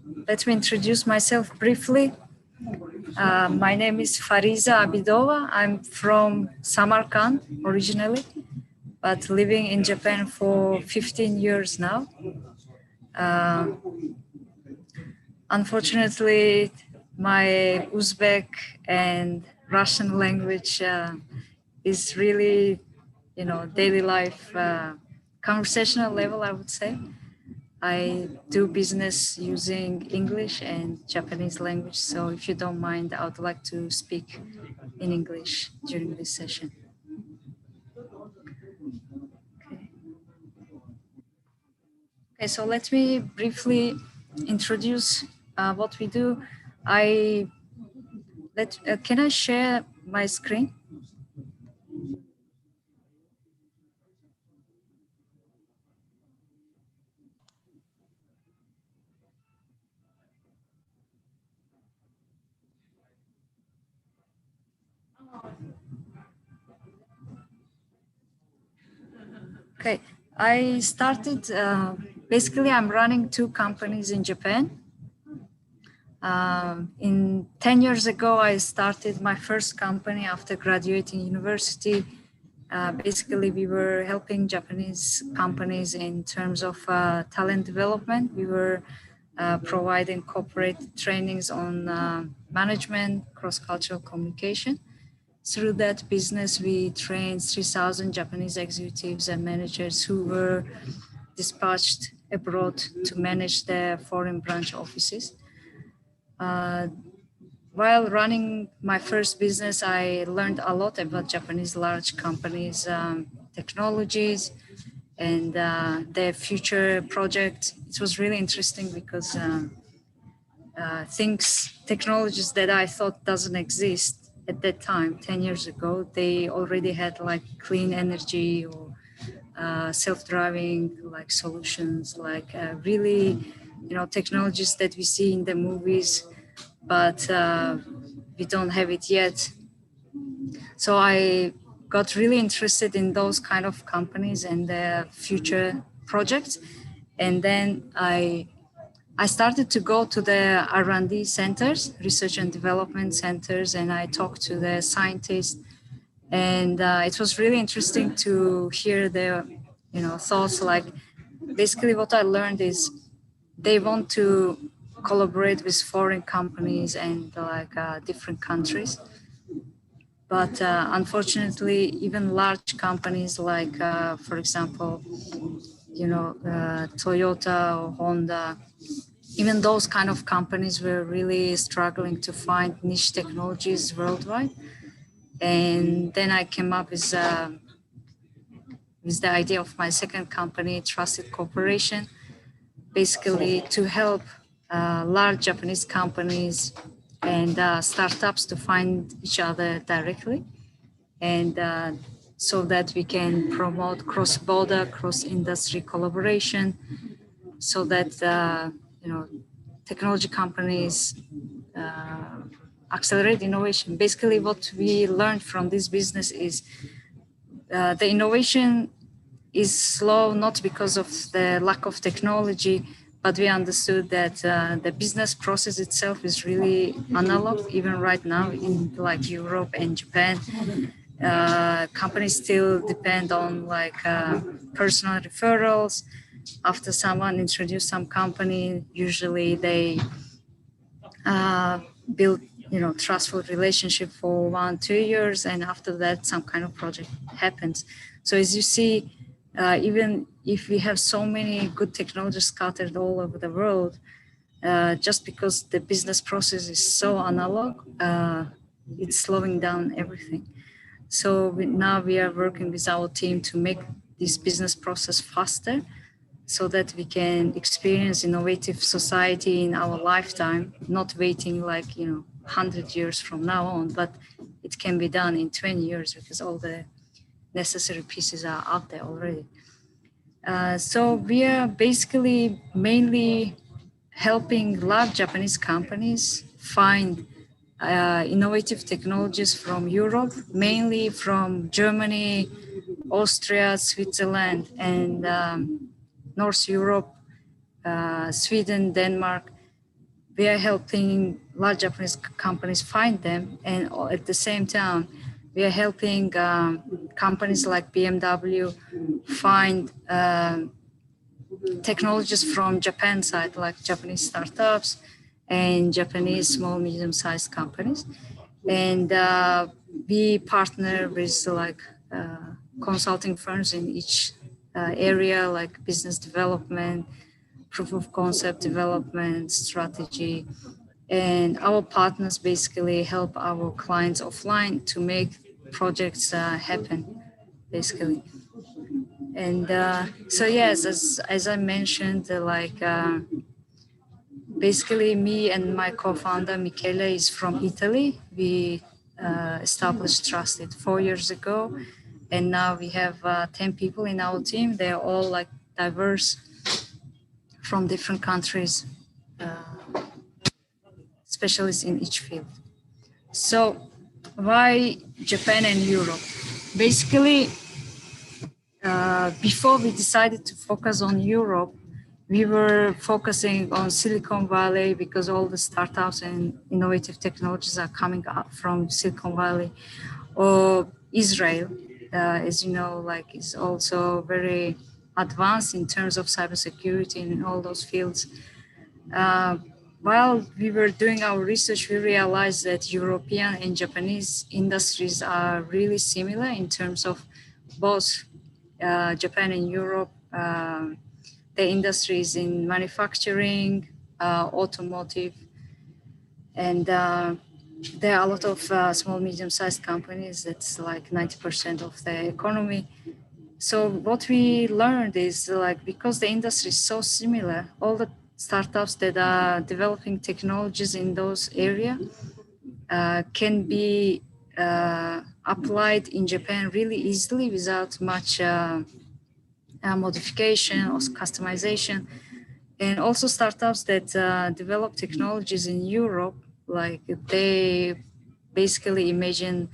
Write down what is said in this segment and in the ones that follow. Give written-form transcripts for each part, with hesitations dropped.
let me introduce myself briefly. My name is Fariza Abidova. I'm from Samarkand originally, but living in Japan for 15 years now. Unfortunately, my Uzbek and Russian language is really, daily life, conversational level, I would say. I do business using English and Japanese language. So if you don't mind, I would like to speak in English during this session. Okay, so let me briefly introduce what we do. Can I share my screen? Okay, I started, basically I'm running two companies in Japan. In 10 years ago, I started my first company after graduating university. Basically, we were helping Japanese companies in terms of talent development. We were providing corporate trainings on management, cross-cultural communication. Through that business, we trained 3,000 Japanese executives and managers who were dispatched abroad to manage their foreign branch offices. While running my first business, I learned a lot about Japanese large companies, technologies, and their future projects. It was really interesting because technologies that I thought doesn't exist at that time, 10 years ago, they already had like clean energy or self-driving like solutions, like really, technologies that we see in the movies, but we don't have it yet. So I got really interested in those kind of companies and their future projects. And then I started to go to the R&D centers, research and development centers, and I talked to the scientists. And it was really interesting to hear their, thoughts. Like basically what I learned is they want to collaborate with foreign companies and different countries. But unfortunately, even large companies like, for example, Toyota or Honda, even those kind of companies were really struggling to find niche technologies worldwide. And then I came up with the idea of my second company, Trusted Corporation, basically to help large Japanese companies and startups to find each other directly, and so that we can promote cross-border, cross-industry collaboration, so that technology companies accelerate innovation. Basically, what we learned from this business is the innovation is slow, not because of the lack of technology, but we understood that the business process itself is really analog. Even right now in like Europe and Japan, companies still depend on personal referrals. After someone introduced some company, usually they build trustful relationship for 1-2 years, and after that some kind of project happens. So as you see, even if we have so many good technologies scattered all over the world, just because the business process is so analog, it's slowing down everything. So now we are working with our team to make this business process faster, so that we can experience innovative society in our lifetime, not waiting 100 years from now on, but it can be done in 20 years because all the necessary pieces are out there already. So we are basically mainly helping large Japanese companies find innovative technologies from Europe, mainly from Germany, Austria, Switzerland, and North Europe, Sweden, Denmark. we are helping large Japanese companies find them, and at the same time, we are helping companies like BMW find technologies from Japan side, like Japanese startups and Japanese small, medium-sized companies. And we partner with like consulting firms in each area, like business development, proof of concept development, strategy. And our partners basically help our clients offline to make projects happen, basically. And so yes, as I mentioned, basically me and my co-founder Michele is from Italy. We established Trusted 4 years ago, and now we have 10 people in our team. They're all like diverse from different countries, specialists in each field. So why Japan and Europe? Basically, before we decided to focus on Europe, we were focusing on Silicon Valley because all the startups and innovative technologies are coming up from Silicon Valley, or Israel, as you know, like is also very advanced in terms of cybersecurity and in all those fields. While we were doing our research, we realized that European and Japanese industries are really similar in terms of both Japan and Europe. The industries in manufacturing, automotive, and there are a lot of small, medium-sized companies. That's like 90% of the economy. So what we learned is like, because the industry is so similar, all the startups that are developing technologies in those areas can be applied in Japan really easily without much modification or customization. And also startups that develop technologies in Europe, like they basically imagine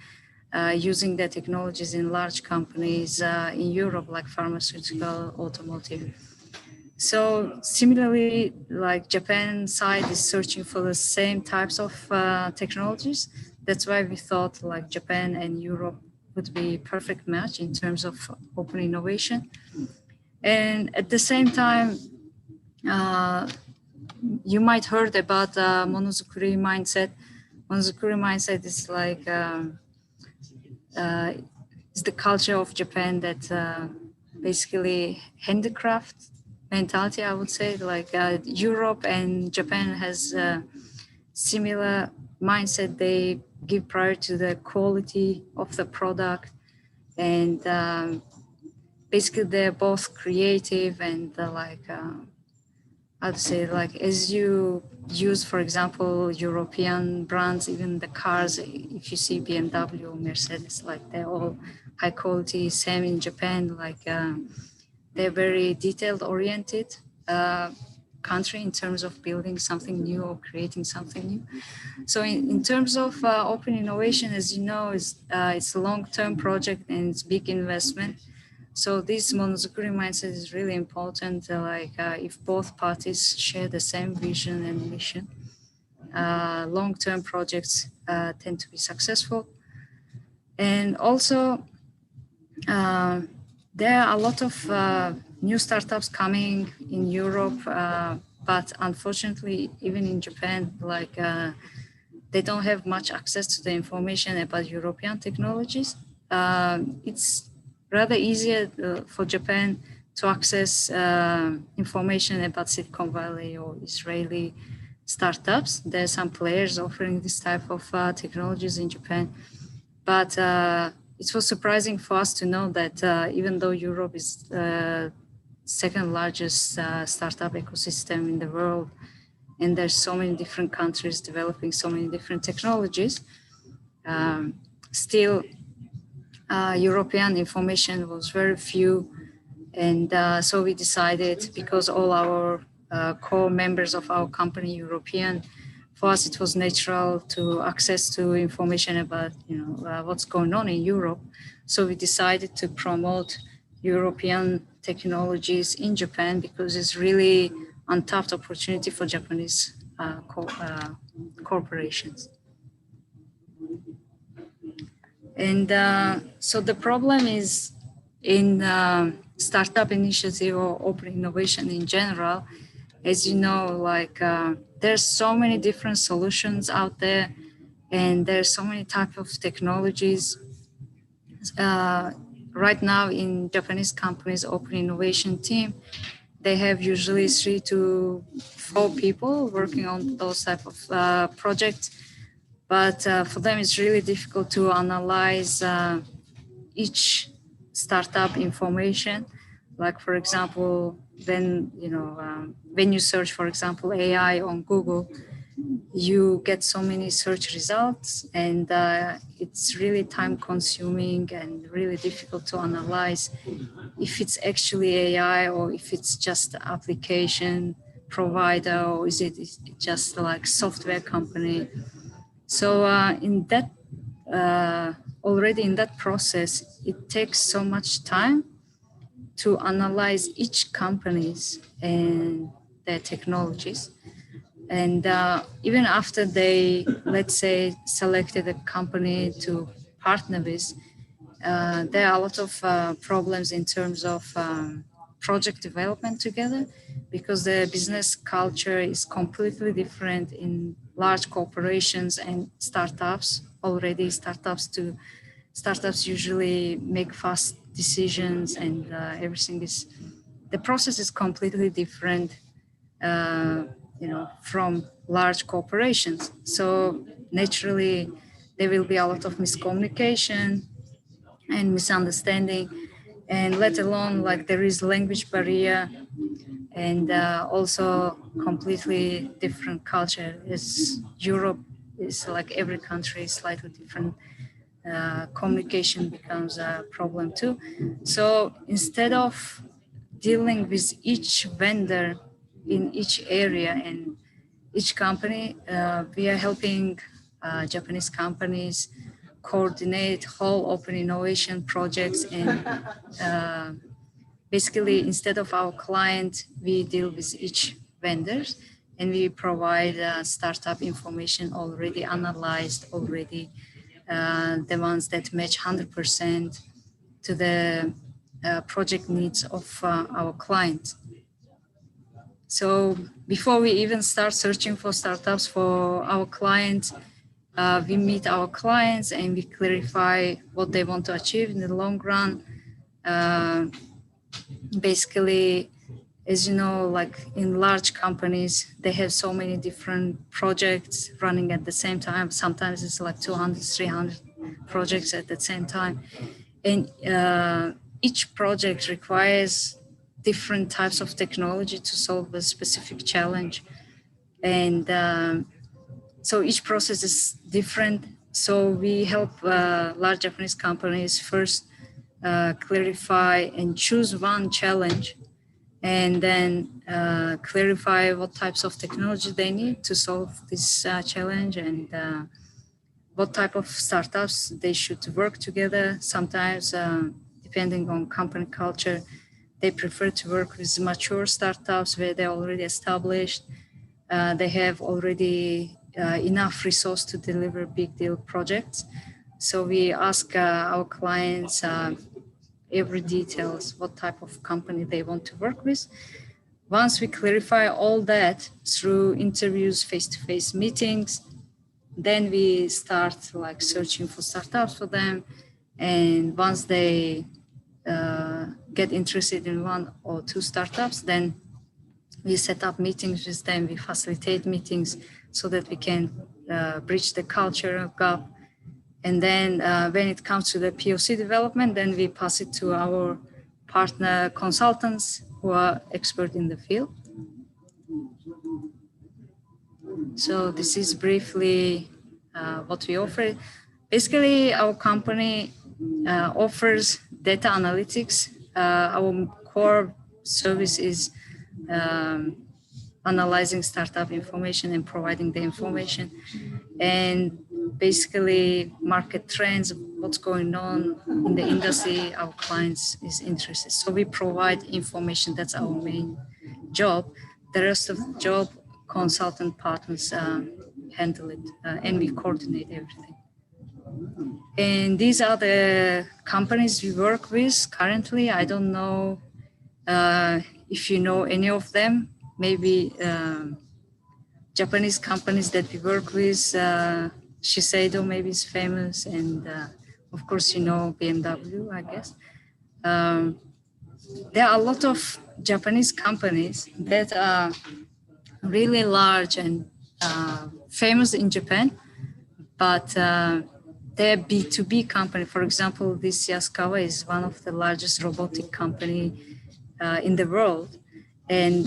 using their technologies in large companies in Europe, like pharmaceutical, automotive. So similarly, like Japan side is searching for the same types of technologies. That's why we thought like Japan and Europe would be perfect match in terms of open innovation. And at the same time, you might heard about Monozukuri mindset. Monozukuri mindset is like it's the culture of Japan that basically handicraft mentality, I would say. Like Europe and Japan has a similar mindset. They give priority to the quality of the product, and basically they're both creative and I'd say like as you use, for example, European brands, even the cars, if you see BMW or Mercedes, like they're all high quality. Same in Japan, like they're very detailed oriented country in terms of building something new or creating something new. So in terms of open innovation, as you know, it's a long-term project and it's big investment. So this Monozukuri mindset is really important. If both parties share the same vision and mission, long-term projects tend to be successful. And also, there are a lot of new startups coming in Europe, but unfortunately, even in Japan, they don't have much access to the information about European technologies. It's rather easier for Japan to access information about Silicon Valley or Israeli startups. There are some players offering this type of technologies in Japan. But it was surprising for us to know that even though Europe is the second largest startup ecosystem in the world, and there's so many different countries developing so many different technologies, still European information was very few. And so we decided, because all our core members of our company European, for us it was natural to access to information about what's going on in Europe. So we decided to promote European technologies in Japan because it's really untapped opportunity for Japanese corporations. And so the problem is in startup initiative or open innovation in general, as you know, like there's so many different solutions out there, and there's so many type of technologies. Right now in Japanese companies, open innovation team, they have usually 3 to 4 people working on those type of projects. But for them, it's really difficult to analyze each startup information. Like, for example, when you search, for example, AI on Google, you get so many search results, and it's really time consuming and really difficult to analyze if it's actually AI or if it's just application provider, or is it just like software company. So in that already in that process, it takes so much time to analyze each companies and their technologies. And even after they, let's say, selected a company to partner with, there are a lot of problems in terms of project development together, because the business culture is completely different in large corporations and startups. Already startups usually make fast decisions, and the process is completely different from large corporations. So naturally, there will be a lot of miscommunication and misunderstanding, and let alone like there is language barrier, and also completely different culture. As Europe is like every country is slightly different. Communication becomes a problem too. So instead of dealing with each vendor in each area and each company, we are helping Japanese companies coordinate whole open innovation projects. And basically, instead of our client, we deal with each vendor, and we provide startup information already analyzed, the ones that match 100% to the project needs of our client. So before we even start searching for startups for our clients, we meet our clients and we clarify what they want to achieve in the long run. Basically, as you know, like in large companies, they have so many different projects running at the same time. Sometimes it's like 200, 300 projects at the same time. And each project requires different types of technology to solve a specific challenge. And so each process is different. So we help large Japanese companies first clarify and choose one challenge, and then clarify what types of technology they need to solve this challenge, and what type of startups they should work together. Sometimes, depending on company culture, they prefer to work with mature startups where they're already established. They have already enough resource to deliver big deal projects. So we ask our clients every details, what type of company they want to work with. Once we clarify all that through interviews, face-to-face meetings, then we start like searching for startups for them. And once they get interested in 1 or 2 startups, then we set up meetings with them. We facilitate meetings so that we can bridge the cultural gap. And then when it comes to the POC development, then we pass it to our partner consultants who are expert in the field. So this is briefly what we offer. Basically, our company offers data analytics. Our core service is analyzing startup information and providing the information, and basically market trends, what's going on in the industry, our clients is interested. So we provide information, that's our main job. The rest of the job consultant partners handle it, and we coordinate everything. And these are the companies we work with currently. I don't know if you know any of them. Maybe Japanese companies that we work with, Shiseido maybe is famous, and of course you know BMW, I guess. There are a lot of Japanese companies that are really large and famous in Japan, but they're B2B company. For example, this Yaskawa is one of the largest robotic company in the world, and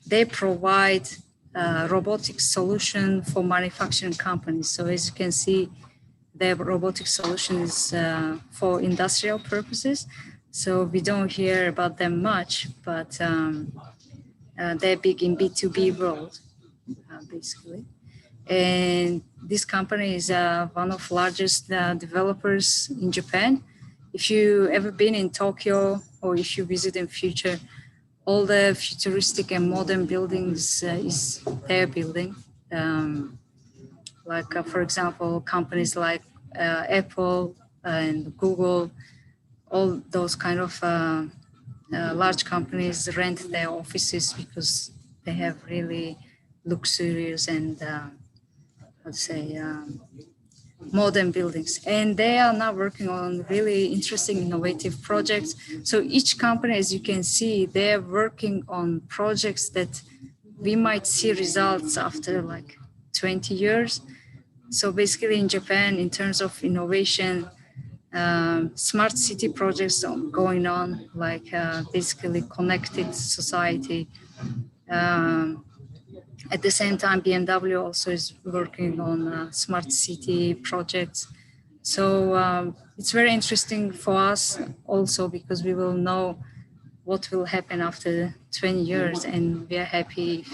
they provide robotic solution for manufacturing companies. So as you can see, their robotic solution is for industrial purposes. So we don't hear about them much, but they're big in B2B world, basically. And this company is one of largest developers in Japan. If you ever been in Tokyo or if you visit in future, all the futuristic and modern buildings is their building. For example, companies like Apple and Google, all those kind of large companies rent their offices because they have really luxurious and modern buildings. And they are now working on really interesting, innovative projects. So each company, as you can see, they're working on projects that we might see results after like 20 years. So basically in Japan, in terms of innovation, smart city projects are going on, like basically connected society. At the same time, BMW also is working on smart city projects. So it's very interesting for us also because we will know what will happen after 20 years, and we are happy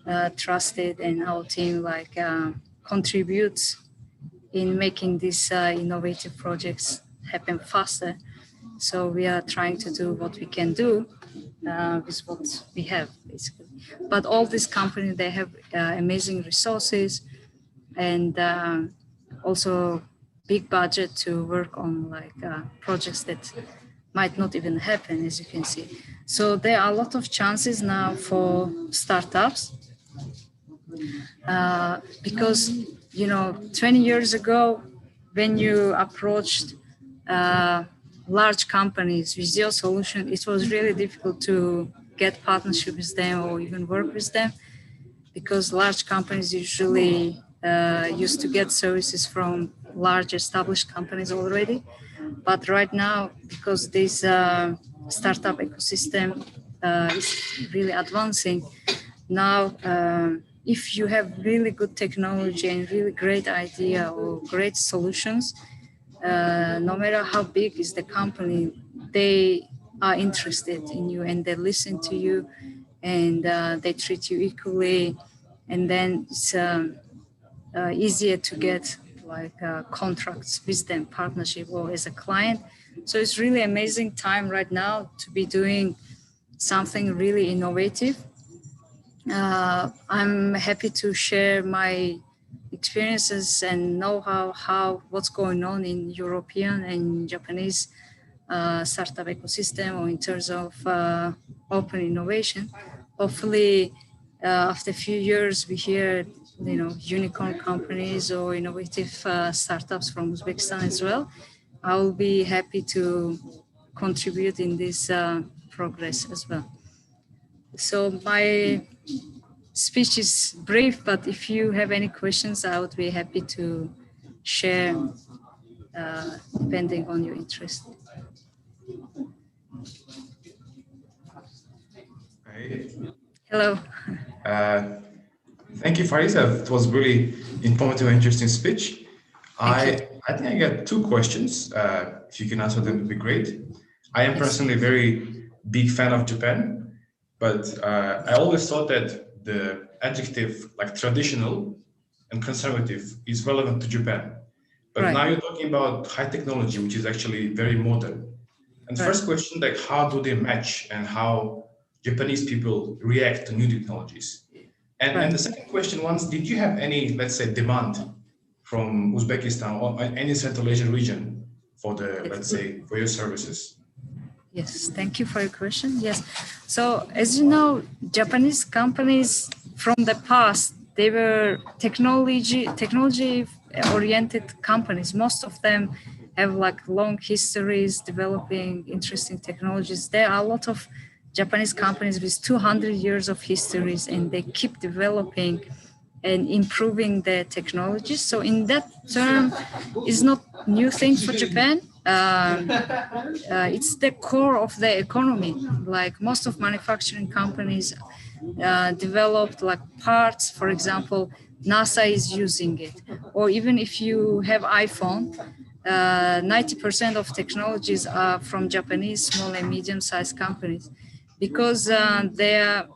if Trusted and our team contributes in making these innovative projects happen faster. So we are trying to do what we can do with what we have, basically. But all these companies, they have amazing resources and also big budget to work on projects that might not even happen, as you can see. So there are a lot of chances now for startups because 20 years ago, when you approached large companies with your solution, it was really difficult to get partnership with them or even work with them because large companies usually used to get services from large established companies already. But right now, because this startup ecosystem is really advancing, now if you have really good technology and really great idea or great solutions, no matter how big is the company, they are interested in you and they listen to you and they treat you equally. And then it's easier to get contracts with them, partnership or as a client. So it's really amazing time right now to be doing something really innovative. I'm happy to share my experiences and know-how, what's going on in European and Japanese startup ecosystem or in terms of open innovation. Hopefully, after a few years, we hear unicorn companies or innovative startups from Uzbekistan as well. I will be happy to contribute in this progress as well. So my speech is brief, but if you have any questions, I would be happy to share depending on your interest. Hey. Hello. Thank you, Farisa. It was really informative and interesting speech. I think I got two questions. If you can answer them, it would be great. I am personally a very big fan of Japan, but I always thought that the adjective like traditional and conservative is relevant to Japan. But now you're talking about high technology, which is actually very modern. And the first question, how do they match and how Japanese people react to new technologies? And the second question was, did you have any, let's say, demand from Uzbekistan or any Central Asian region for the, let's say, for your services? Yes, thank you for your question. Yes, so as you know, Japanese companies from the past, they were technology oriented companies. Most of them have like long histories developing interesting technologies. There are a lot of Japanese companies with 200 years of histories, and they keep developing and improving their technologies. So in that term, is not new thing for Japan. It's the core of the economy. Like most of manufacturing companies developed like parts, for example, NASA is using it. Or even if you have iPhone, 90% of technologies are from Japanese small and medium-sized companies because they're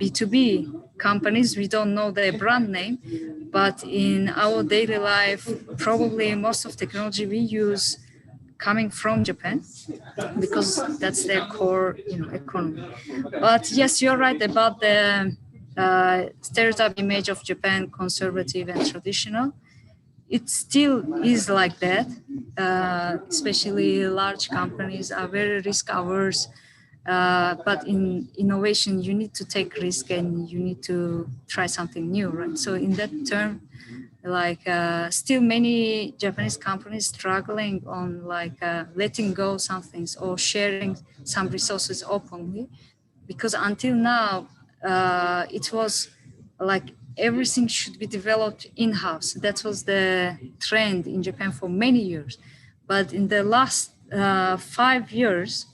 B2B companies. We don't know their brand name, but in our daily life, probably most of technology we use coming from Japan because that's their core, economy. But yes, you're right about the stereotype image of Japan, conservative and traditional. It still is like that, especially large companies are very risk averse. But in innovation, you need to take risk and you need to try something new, right? So in that term, like still many Japanese companies struggling on like letting go some things or sharing some resources openly, because until now it was like everything should be developed in-house. That was the trend in Japan for many years. But in the last 5 years,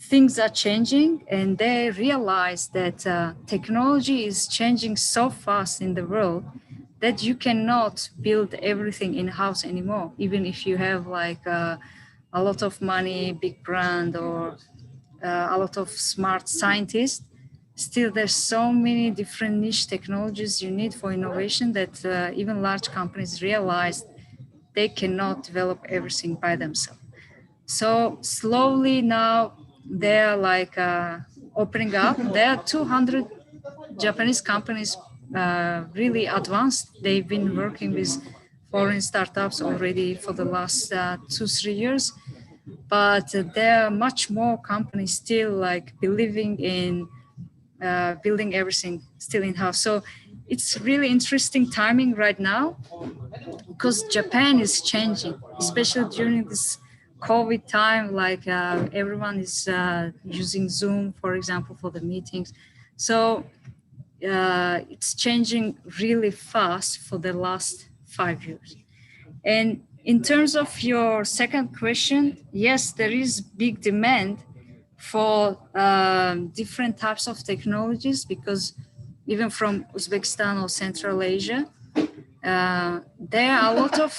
things are changing and they realize that technology is changing so fast in the world that you cannot build everything in-house anymore, even if you have like a lot of money, big brand, or a lot of smart scientists. Still, there's so many different niche technologies you need for innovation that even large companies realize they cannot develop everything by themselves. So slowly now they're like opening up. There are 200 Japanese companies really advanced. They've been working with foreign startups already for the last 2-3 years. But there are much more companies still like believing in building everything still in-house. So it's really interesting timing right now because Japan is changing, especially during this COVID time. Like everyone is using Zoom, for example, for the meetings. So it's changing really fast for the last 5 years. And in terms of your second question, yes, there is big demand for different types of technologies because even from Uzbekistan or Central Asia, there are a lot of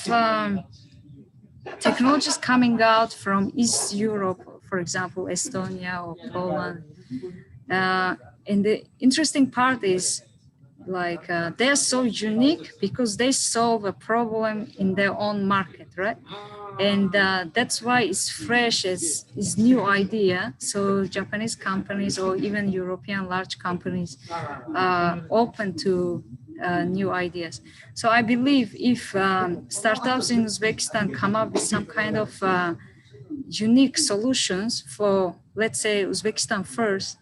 technologies coming out from East Europe, for example, Estonia or Poland. And the interesting part is like they're so unique because they solve a problem in their own market, right? And that's why it's fresh, it's new idea. So Japanese companies or even European large companies are open to new ideas. So I believe if startups in Uzbekistan come up with some kind of unique solutions for, let's say, Uzbekistan first,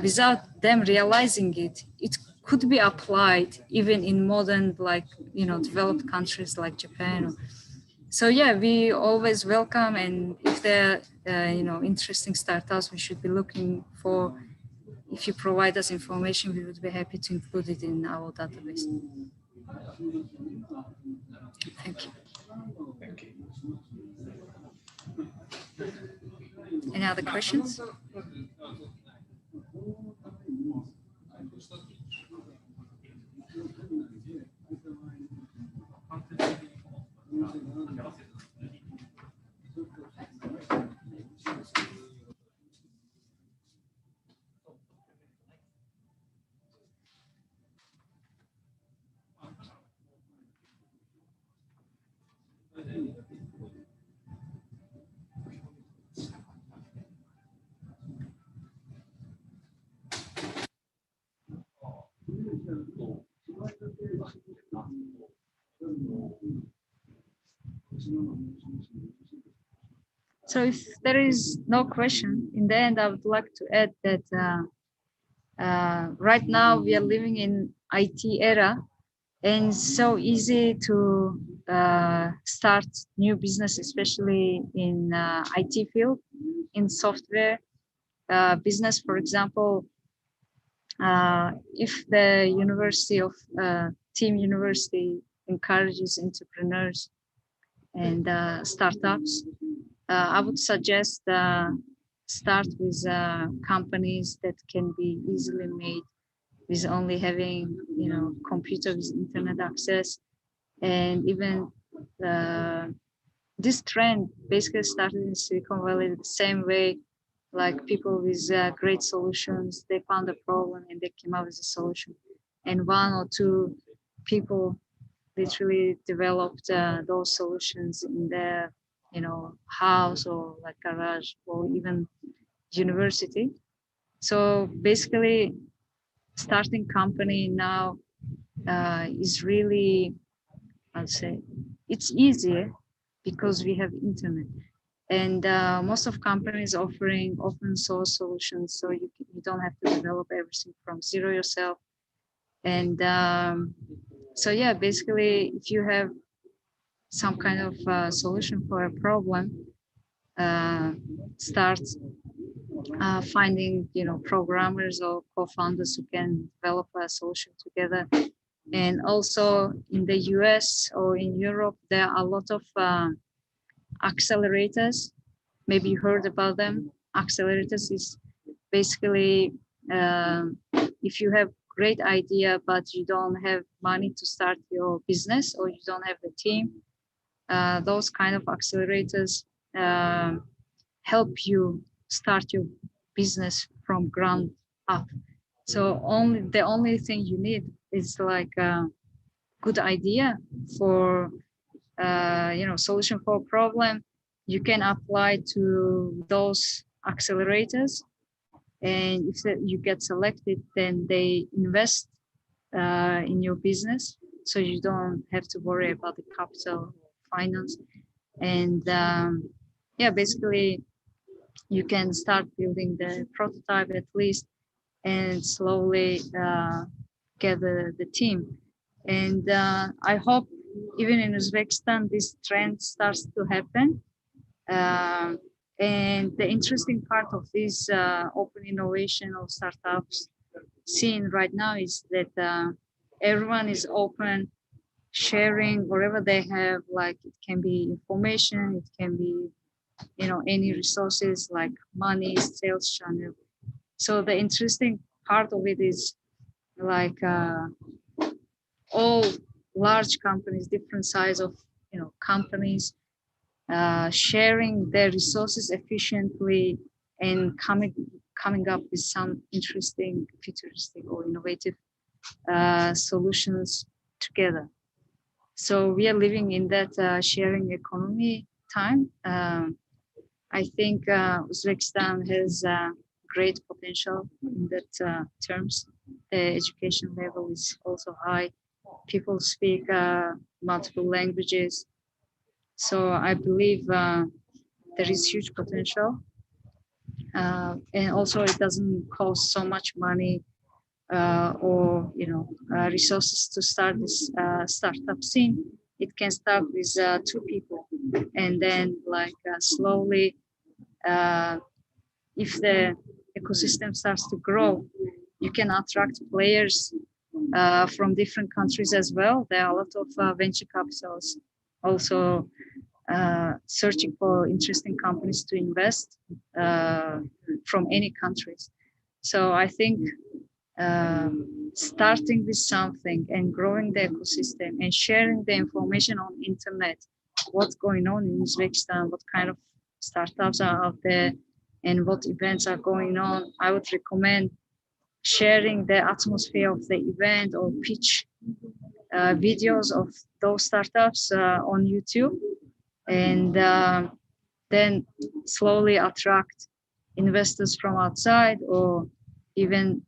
without them realizing it, it could be applied even in modern, like, developed countries like Japan. So yeah, we always welcome, and if there are, interesting startups we should be looking for, if you provide us information, we would be happy to include it in our database. Thank you. Thank you. Any other questions? So if there is no question, in the end, I would like to add that right now we are living in IT era, and it's so easy to start new business, especially in IT field, in software business. For example, if the University of Team University encourages entrepreneurs and startups, I would suggest start with companies that can be easily made with only having, computer with internet access. And even this trend basically started in Silicon Valley the same way, like people with great solutions, they found a problem and they came up with a solution. And one or two people literally developed those solutions in their, house or like garage or even university. So basically, starting company now is really, I'd say, it's easier because we have internet, and most of companies offering open source solutions, so you don't have to develop everything from zero yourself. And so yeah, basically, if you have some kind of solution for a problem, start finding programmers or co-founders who can develop a solution together. And also in the US or in Europe, there are a lot of accelerators. Maybe you heard about them. Accelerators is basically if you have great idea but you don't have money to start your business or you don't have the team, those kind of accelerators help you start your business from ground up. So the only thing you need is like a good idea for solution for a problem. You can apply to those accelerators, and if you get selected, then they invest in your business, so you don't have to worry about the capital finance. And yeah, basically you can start building the prototype at least and slowly gather the team. And I hope even in Uzbekistan this trend starts to happen. And the interesting part of this open innovation of startups scene right now is that everyone is open, sharing whatever they have. Like it can be information, it can be any resources like money, sales channel. So the interesting part of it is like all large companies, different size of companies, sharing their resources efficiently and coming up with some interesting, futuristic or innovative solutions together. So we are living in that sharing economy time. I think Uzbekistan has great potential in that terms. The education level is also high. People speak multiple languages. So I believe there is huge potential. And also it doesn't cost so much money or resources to start this startup scene. It can start with 2 people, and then like slowly, if the ecosystem starts to grow, you can attract players from different countries as well. There are a lot of venture capitals also searching for interesting companies to invest from any countries. So I think starting with something and growing the ecosystem and sharing the information on internet, what's going on in Uzbekistan, what kind of startups are out there, and what events are going on. I would recommend sharing the atmosphere of the event or pitch videos of those startups on YouTube, and then slowly attract investors from outside, or even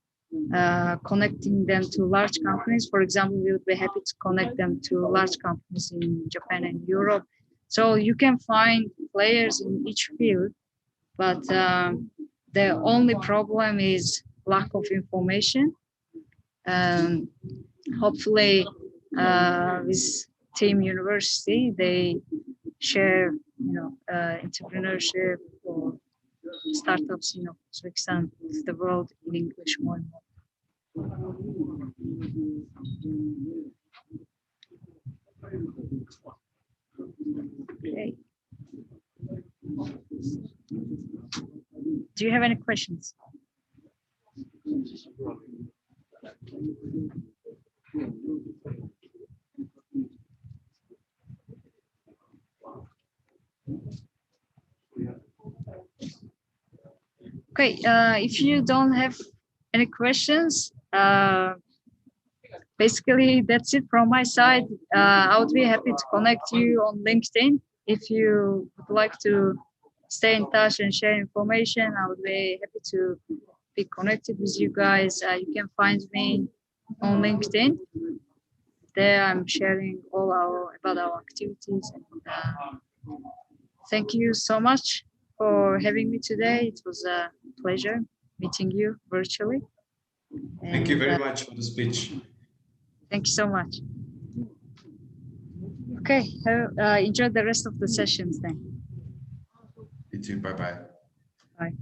connecting them to large companies. For example, we would be happy to connect them to large companies in Japan and Europe, So you can find players in each field, but the only problem is lack of information. Hopefully, with Team University, they share, entrepreneurship or startups, to extend the world in English more and more. Okay. Do you have any questions? Okay, if you don't have any questions, basically that's it from my side. I would be happy to connect you on LinkedIn. If you would like to stay in touch and share information, I would be happy to be connected with you guys. You can find me on LinkedIn. There I'm sharing all about our activities. And, thank you so much for having me today. It was a pleasure meeting you virtually. Thank you very much for the speech. Thank you so much. Okay, enjoy the rest of the sessions then. You too. Bye-bye. Bye.